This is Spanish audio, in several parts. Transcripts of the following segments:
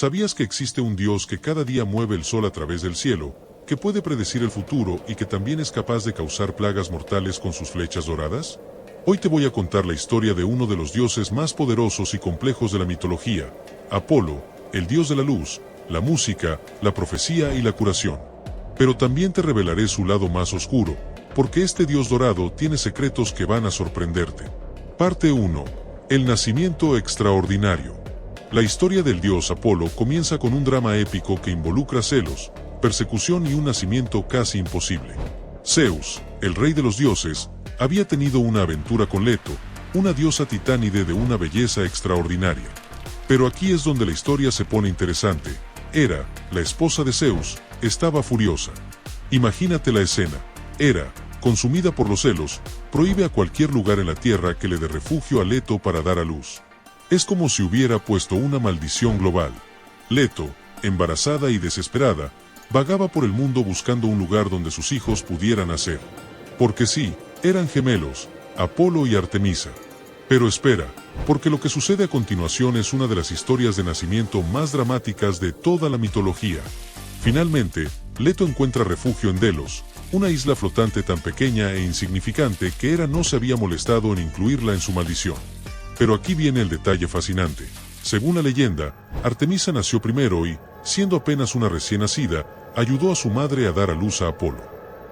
¿Sabías que existe un Dios que cada día mueve el sol a través del cielo, que puede predecir el futuro y que también es capaz de causar plagas mortales con sus flechas doradas? Hoy te voy a contar la historia de uno de los dioses más poderosos y complejos de la mitología, Apolo, el dios de la luz, la música, la profecía y la curación. Pero también te revelaré su lado más oscuro, porque este dios dorado tiene secretos que van a sorprenderte. Parte 1. El nacimiento extraordinario. La historia del dios Apolo comienza con un drama épico que involucra celos, persecución y un nacimiento casi imposible. Zeus, el rey de los dioses, había tenido una aventura con Leto, una diosa titánide de una belleza extraordinaria. Pero aquí es donde la historia se pone interesante. Hera, la esposa de Zeus, estaba furiosa. Imagínate la escena. Hera, consumida por los celos, prohíbe a cualquier lugar en la tierra que le dé refugio a Leto para dar a luz. Es como si hubiera puesto una maldición global. Leto, embarazada y desesperada, vagaba por el mundo buscando un lugar donde sus hijos pudieran nacer. Porque sí, eran gemelos, Apolo y Artemisa. Pero espera, porque lo que sucede a continuación es una de las historias de nacimiento más dramáticas de toda la mitología. Finalmente, Leto encuentra refugio en Delos, una isla flotante tan pequeña e insignificante que Hera no se había molestado en incluirla en su maldición. Pero aquí viene el detalle fascinante. Según la leyenda, Artemisa nació primero y, siendo apenas una recién nacida, ayudó a su madre a dar a luz a Apolo.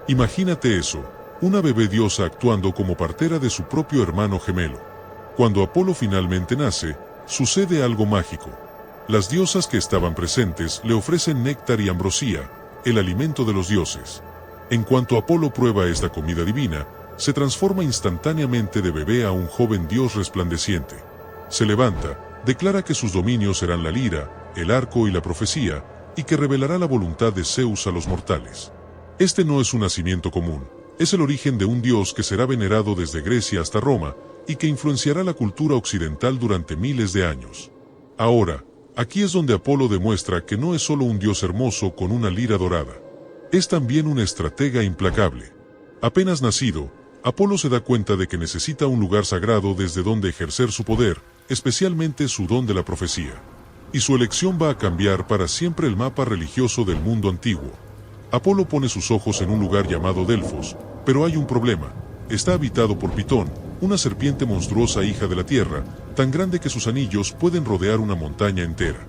Imagínate eso, una bebé diosa actuando como partera de su propio hermano gemelo. Cuando Apolo finalmente nace, sucede algo mágico. Las diosas que estaban presentes le ofrecen néctar y ambrosía, el alimento de los dioses. En cuanto Apolo prueba esta comida divina, se transforma instantáneamente de bebé a un joven dios resplandeciente. Se levanta, declara que sus dominios serán la lira, el arco y la profecía, y que revelará la voluntad de Zeus a los mortales. Este no es un nacimiento común, es el origen de un dios que será venerado desde Grecia hasta Roma, y que influenciará la cultura occidental durante miles de años. Ahora, aquí es donde Apolo demuestra que no es solo un dios hermoso con una lira dorada. Es también un estratega implacable. Apenas nacido, Apolo se da cuenta de que necesita un lugar sagrado desde donde ejercer su poder, especialmente su don de la profecía. Y su elección va a cambiar para siempre el mapa religioso del mundo antiguo. Apolo pone sus ojos en un lugar llamado Delfos, pero hay un problema. Está habitado por Pitón, una serpiente monstruosa hija de la tierra, tan grande que sus anillos pueden rodear una montaña entera.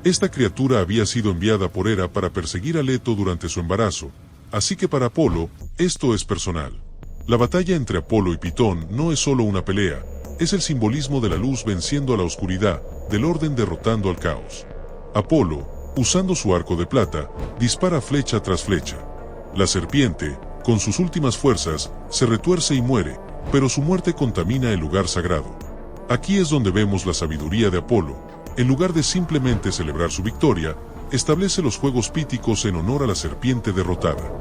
Esta criatura había sido enviada por Hera para perseguir a Leto durante su embarazo, así que para Apolo, esto es personal. La batalla entre Apolo y Pitón no es solo una pelea, es el simbolismo de la luz venciendo a la oscuridad, del orden derrotando al caos. Apolo, usando su arco de plata, dispara flecha tras flecha. La serpiente, con sus últimas fuerzas, se retuerce y muere, pero su muerte contamina el lugar sagrado. Aquí es donde vemos la sabiduría de Apolo. En lugar de simplemente celebrar su victoria, establece los juegos píticos en honor a la serpiente derrotada.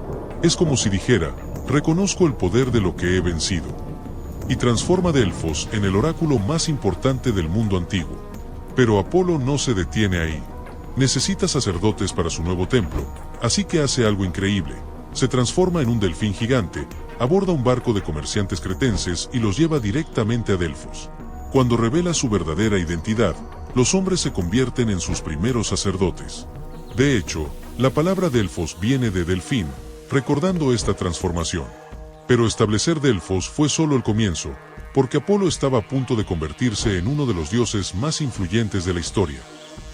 Es como si dijera, reconozco el poder de lo que he vencido. Y transforma Delfos en el oráculo más importante del mundo antiguo. Pero Apolo no se detiene ahí. Necesita sacerdotes para su nuevo templo, así que hace algo increíble. Se transforma en un delfín gigante, aborda un barco de comerciantes cretenses y los lleva directamente a Delfos. Cuando revela su verdadera identidad, los hombres se convierten en sus primeros sacerdotes. De hecho, la palabra Delfos viene de delfín, recordando esta transformación. Pero establecer Delfos fue solo el comienzo, porque Apolo estaba a punto de convertirse en uno de los dioses más influyentes de la historia.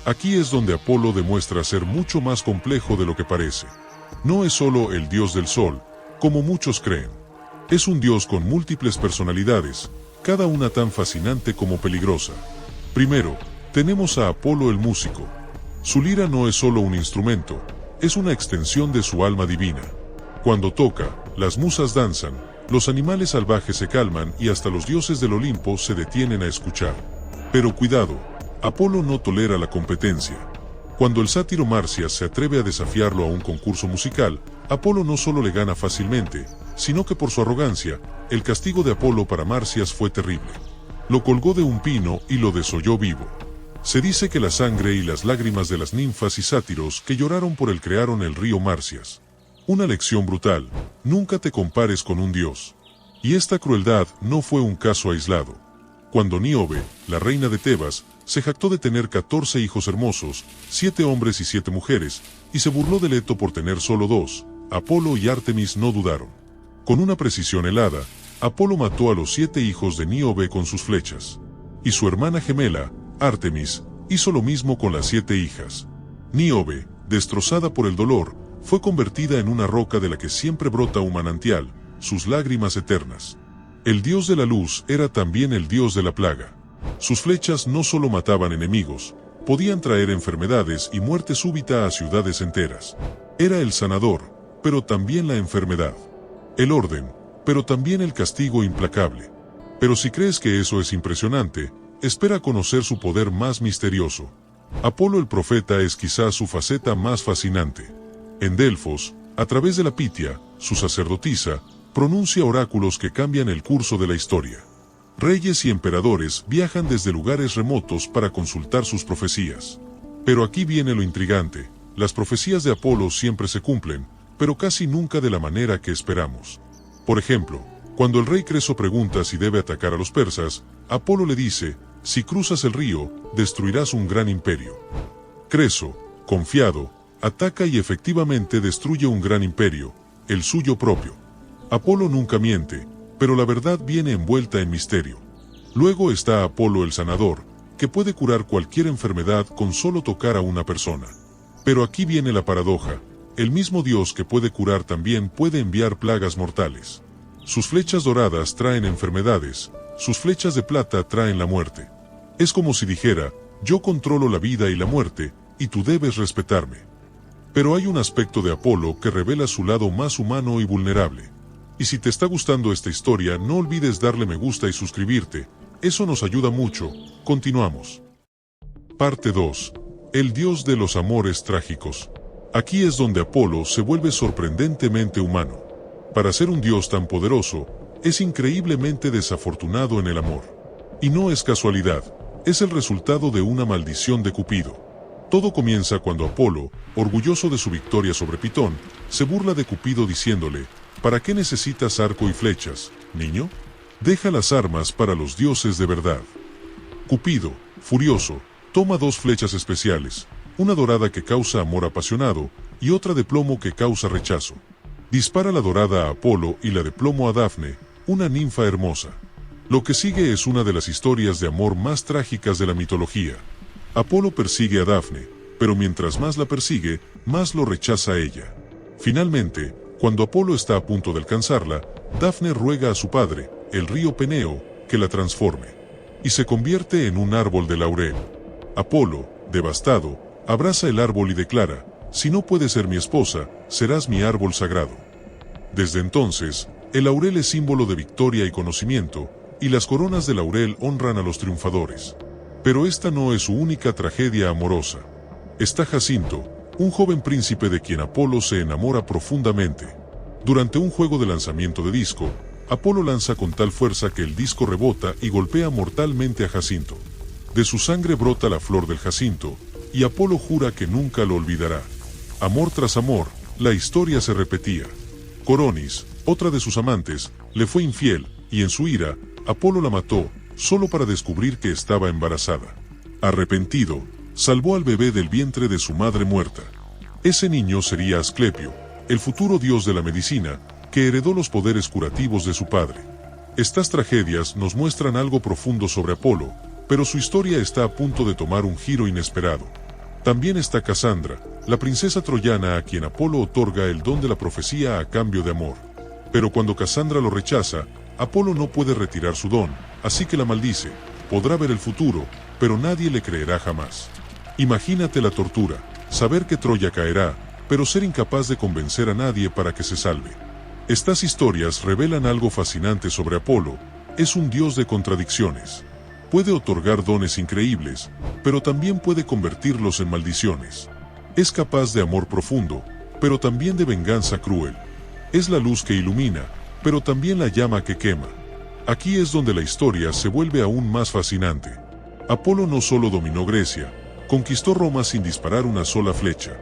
Aquí es donde Apolo demuestra ser mucho más complejo de lo que parece. No es solo el dios del sol, como muchos creen. Es un dios con múltiples personalidades, cada una tan fascinante como peligrosa. Primero, tenemos a Apolo el músico. Su lira no es solo un instrumento, es una extensión de su alma divina. Cuando toca, las musas danzan, los animales salvajes se calman y hasta los dioses del Olimpo se detienen a escuchar. Pero cuidado, Apolo no tolera la competencia. Cuando el sátiro Marcias se atreve a desafiarlo a un concurso musical, Apolo no solo le gana fácilmente, sino que por su arrogancia, el castigo de Apolo para Marcias fue terrible. Lo colgó de un pino y lo desolló vivo. Se dice que la sangre y las lágrimas de las ninfas y sátiros que lloraron por él crearon el río Marcias. Una lección brutal, nunca te compares con un dios. Y esta crueldad no fue un caso aislado. Cuando Níobe, la reina de Tebas, se jactó de tener 14 hijos hermosos, 7 hombres y 7 mujeres, y se burló de Leto por tener solo 2. Apolo y Ártemis no dudaron. Con una precisión helada, Apolo mató a los 7 hijos de Níobe con sus flechas. Y su hermana gemela, Ártemis, hizo lo mismo con las 7 hijas. Níobe, destrozada por el dolor, fue convertida en una roca de la que siempre brota un manantial, sus lágrimas eternas. El dios de la luz era también el dios de la plaga. Sus flechas no solo mataban enemigos, podían traer enfermedades y muerte súbita a ciudades enteras. Era el sanador, pero también la enfermedad. El orden, pero también el castigo implacable. Pero si crees que eso es impresionante, espera conocer su poder más misterioso. Apolo el profeta es quizás su faceta más fascinante. En Delfos, a través de la Pitia, su sacerdotisa, pronuncia oráculos que cambian el curso de la historia. Reyes y emperadores viajan desde lugares remotos para consultar sus profecías. Pero aquí viene lo intrigante: las profecías de Apolo siempre se cumplen, pero casi nunca de la manera que esperamos. Por ejemplo, cuando el rey Creso pregunta si debe atacar a los persas, Apolo le dice: si cruzas el río, destruirás un gran imperio. Creso, confiado, ataca y efectivamente destruye un gran imperio, el suyo propio. Apolo nunca miente, pero la verdad viene envuelta en misterio. Luego está Apolo el sanador, que puede curar cualquier enfermedad con solo tocar a una persona. Pero aquí viene la paradoja: el mismo Dios que puede curar también puede enviar plagas mortales. Sus flechas doradas traen enfermedades, sus flechas de plata traen la muerte. Es como si dijera: yo controlo la vida y la muerte, y tú debes respetarme. Pero hay un aspecto de Apolo que revela su lado más humano y vulnerable. Y si te está gustando esta historia, no olvides darle me gusta y suscribirte, eso nos ayuda mucho. Continuamos. Parte 2. El dios de los amores trágicos. Aquí es donde Apolo se vuelve sorprendentemente humano. Para ser un dios tan poderoso, es increíblemente desafortunado en el amor. Y no es casualidad, es el resultado de una maldición de Cupido. Todo comienza cuando Apolo, orgulloso de su victoria sobre Pitón, se burla de Cupido diciéndole: ¿para qué necesitas arco y flechas, niño? Deja las armas para los dioses de verdad. Cupido, furioso, toma 2 flechas especiales, una dorada que causa amor apasionado, y otra de plomo que causa rechazo. Dispara la dorada a Apolo y la de plomo a Dafne, una ninfa hermosa. Lo que sigue es una de las historias de amor más trágicas de la mitología. Apolo persigue a Dafne, pero mientras más la persigue, más lo rechaza ella. Finalmente, cuando Apolo está a punto de alcanzarla, Dafne ruega a su padre, el río Peneo, que la transforme. Y se convierte en un árbol de laurel. Apolo, devastado, abraza el árbol y declara: si no puedes ser mi esposa, serás mi árbol sagrado. Desde entonces, el laurel es símbolo de victoria y conocimiento, y las coronas de laurel honran a los triunfadores. Pero esta no es su única tragedia amorosa. Está Jacinto, un joven príncipe de quien Apolo se enamora profundamente. Durante un juego de lanzamiento de disco, Apolo lanza con tal fuerza que el disco rebota y golpea mortalmente a Jacinto. De su sangre brota la flor del jacinto, y Apolo jura que nunca lo olvidará. Amor tras amor, la historia se repetía. Coronis, otra de sus amantes, le fue infiel, y en su ira, Apolo la mató, solo para descubrir que estaba embarazada. Arrepentido, salvó al bebé del vientre de su madre muerta. Ese niño sería Asclepio, el futuro dios de la medicina, que heredó los poderes curativos de su padre. Estas tragedias nos muestran algo profundo sobre Apolo, pero su historia está a punto de tomar un giro inesperado. También está Casandra, la princesa troyana a quien Apolo otorga el don de la profecía a cambio de amor. Pero cuando Casandra lo rechaza, Apolo no puede retirar su don, así que la maldice. Podrá ver el futuro, pero nadie le creerá jamás. Imagínate la tortura, saber que Troya caerá, pero ser incapaz de convencer a nadie para que se salve. Estas historias revelan algo fascinante sobre Apolo: es un dios de contradicciones. Puede otorgar dones increíbles, pero también puede convertirlos en maldiciones. Es capaz de amor profundo, pero también de venganza cruel. Es la luz que ilumina, pero también la llama que quema. Aquí es donde la historia se vuelve aún más fascinante. Apolo no solo dominó Grecia, conquistó Roma sin disparar una sola flecha.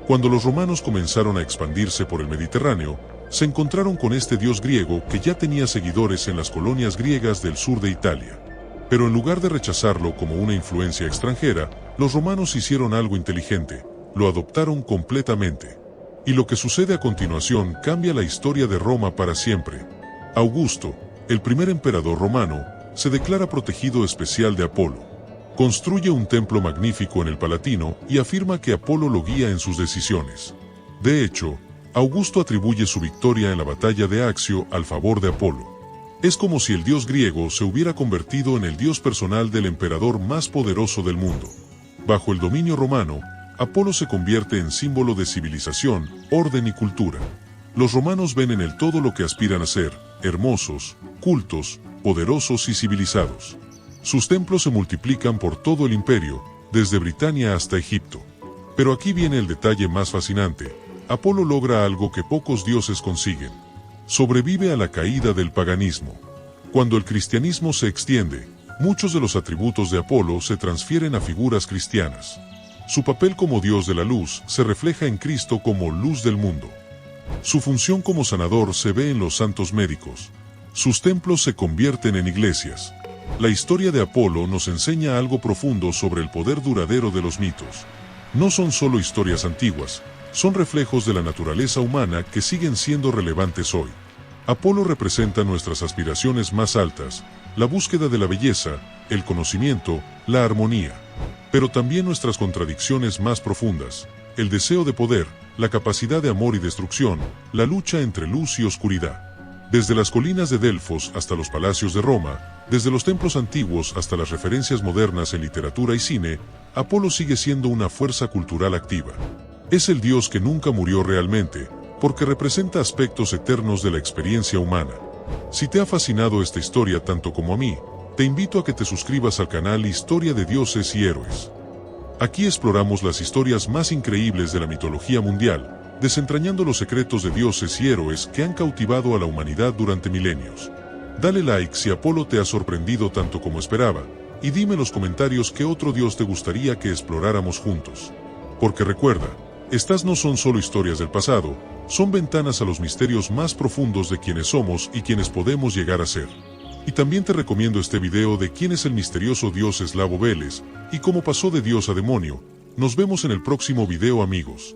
Cuando los romanos comenzaron a expandirse por el Mediterráneo, se encontraron con este dios griego que ya tenía seguidores en las colonias griegas del sur de Italia. Pero en lugar de rechazarlo como una influencia extranjera, los romanos hicieron algo inteligente, lo adoptaron completamente. Y lo que sucede a continuación cambia la historia de Roma para siempre. Augusto, el primer emperador romano, se declara protegido especial de Apolo. Construye un templo magnífico en el Palatino y afirma que Apolo lo guía en sus decisiones. De hecho, Augusto atribuye su victoria en la batalla de Accio al favor de Apolo. Es como si el dios griego se hubiera convertido en el dios personal del emperador más poderoso del mundo. Bajo el dominio romano, Apolo se convierte en símbolo de civilización, orden y cultura. Los romanos ven en él todo lo que aspiran a ser: hermosos, cultos, poderosos y civilizados. Sus templos se multiplican por todo el imperio, desde Britania hasta Egipto. Pero aquí viene el detalle más fascinante: Apolo logra algo que pocos dioses consiguen. Sobrevive a la caída del paganismo. Cuando el cristianismo se extiende, muchos de los atributos de Apolo se transfieren a figuras cristianas. Su papel como dios de la luz se refleja en Cristo como luz del mundo. Su función como sanador se ve en los santos médicos. Sus templos se convierten en iglesias. La historia de Apolo nos enseña algo profundo sobre el poder duradero de los mitos. No son solo historias antiguas, son reflejos de la naturaleza humana que siguen siendo relevantes hoy. Apolo representa nuestras aspiraciones más altas, la búsqueda de la belleza, el conocimiento, la armonía. Pero también nuestras contradicciones más profundas, el deseo de poder, la capacidad de amor y destrucción, la lucha entre luz y oscuridad. Desde las colinas de Delfos hasta los palacios de Roma, desde los templos antiguos hasta las referencias modernas en literatura y cine, Apolo sigue siendo una fuerza cultural activa. Es el dios que nunca murió realmente, porque representa aspectos eternos de la experiencia humana. Si te ha fascinado esta historia tanto como a mí, te invito a que te suscribas al canal Historia de Dioses y Héroes. Aquí exploramos las historias más increíbles de la mitología mundial, desentrañando los secretos de dioses y héroes que han cautivado a la humanidad durante milenios. Dale like si Apolo te ha sorprendido tanto como esperaba, y dime en los comentarios qué otro dios te gustaría que exploráramos juntos. Porque recuerda, estas no son solo historias del pasado, son ventanas a los misterios más profundos de quienes somos y quienes podemos llegar a ser. Y también te recomiendo este video de quién es el misterioso dios eslavo Veles, y cómo pasó de dios a demonio. Nos vemos en el próximo video, amigos.